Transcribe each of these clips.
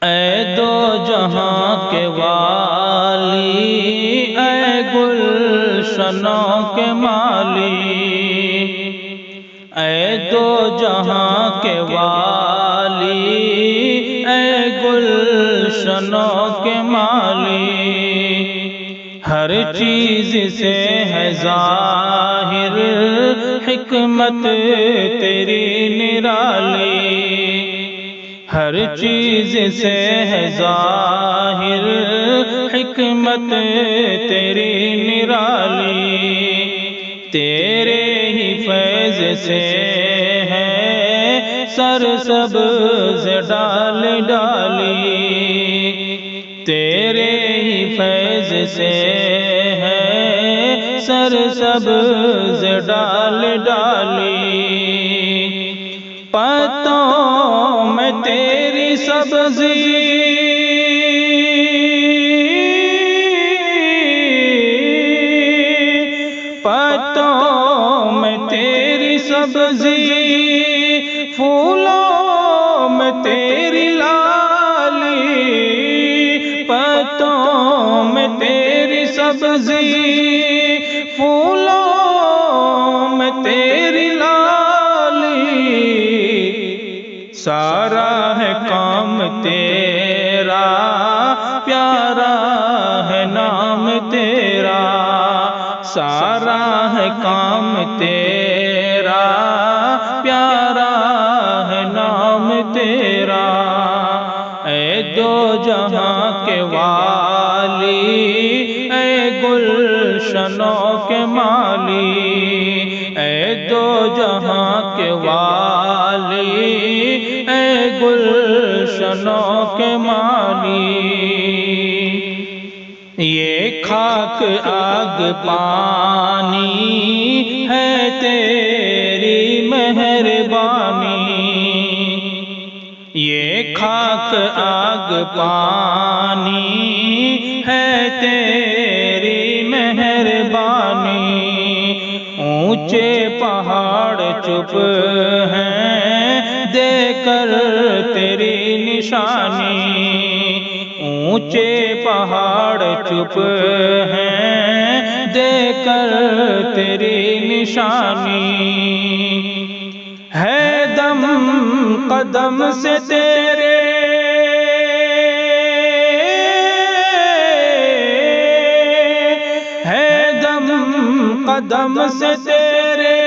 اے دو جہاں کے والی، اے گلشنوں کے مالی، اے دو جہاں کے والی، اے گلشنوں کے مالی، ہر چیز سے ہے ظاہر حکمت تیری نرالی، ہر چیز سے ہے ظاہر حکمت تیری نرالی، تیرے ہی فیض سے ہے سرسبز ڈال ڈالی، تیرے ہی فیض سے ہے سرسبز ڈال ڈالی، پتوں میں تیری سبزی، پتوں میں تیری سبزی، پھولوں میں تیری لالی، پتوں میں تیری سبزی، پھولوں میں تیری لالی، سارا ہے کام تیرا، پیارا ہے نام تیرا، سارا ہے کام تیرا، پیارا ہے نام تیرا، اے دو جہاں کے والی، اے گلشنوں کے مالی، اے دو جہاں کے والی، اے گلشنوں کے مالی، یہ خاک آگ پانی ہے تیری مہربانی، یہ خاک آگ پانی ہے تیری مہربانی، اونچے پہاڑ چپ ہیں دے کر تیری نشانی، اونچے پہاڑ چپ ہیں دے کر تیری نشانی، ہے دم قدم سے تیرے، ہے دم قدم سے تیرے،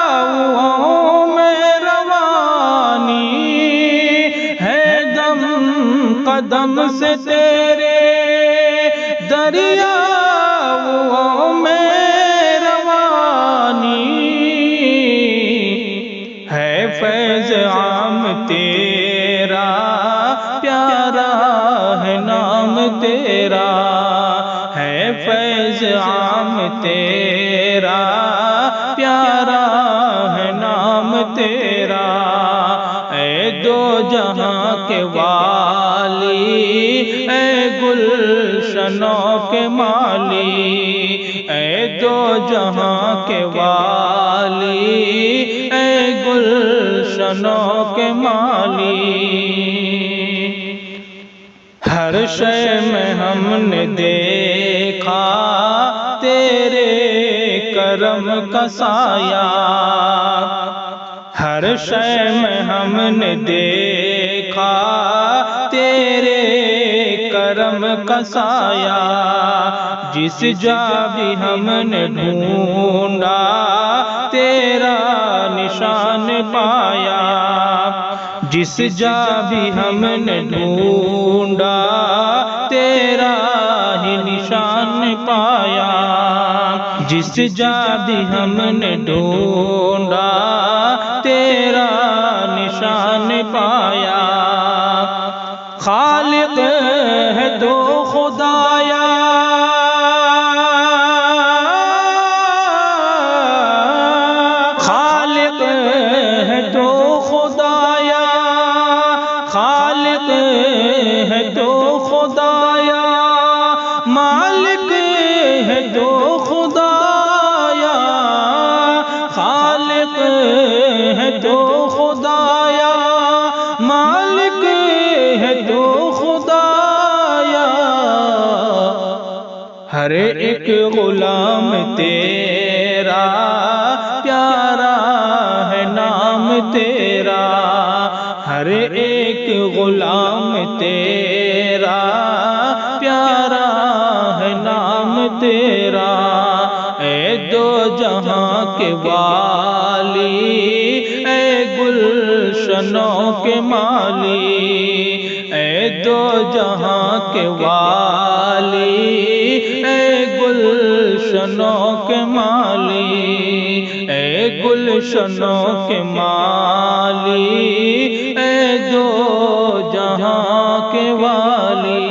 دریاؤں میں روانی، ہے دم قدم سے تیرے، دریاؤں میں روانی، ہے فیض عام تیرا، پیارا ہے نام تیرا، ہے فیض عام تیرا، پیارا ہے نام تیرا، اے دو جہاں کے والی، اے گلشنوں کے مالی، اے دو جہاں کے والی، اے گلشنوں کے مالی، ہر شے میں ہم نے دیکھا تیرے کرم کا سایہ، ہر شے میں ہم نے دیکھا تیرے کرم کا سایہ، جس جا بھی ہم نے ڈھونڈا تیرا نشان پایا، جس جا بھی ہم نے ڈھونڈا تیرا ہی نشان پایا، جس جا بھی ہم نے ڈھونڈا تیرا نشان پایا، خالق ہے تو خدایا، خالق ہے تو خدایا، خالق ہے تو خدایا، مالک ہے تو خدایا، خالق ہے تو خدایا، مالک ہے تو خدایا، ہر ایک غلام تیرا پیارا ہے نام تیرا، ہر ایک غلام تیرا پیارا ہے نام تیرا۔ اے دو جہاں کے والی، اے گلشنوں کے مالی، اے دو جہاں کے والی، اے گلشنوں کے مالی، اے گلشنوں کے مالی، اے دو جہاں کے والی۔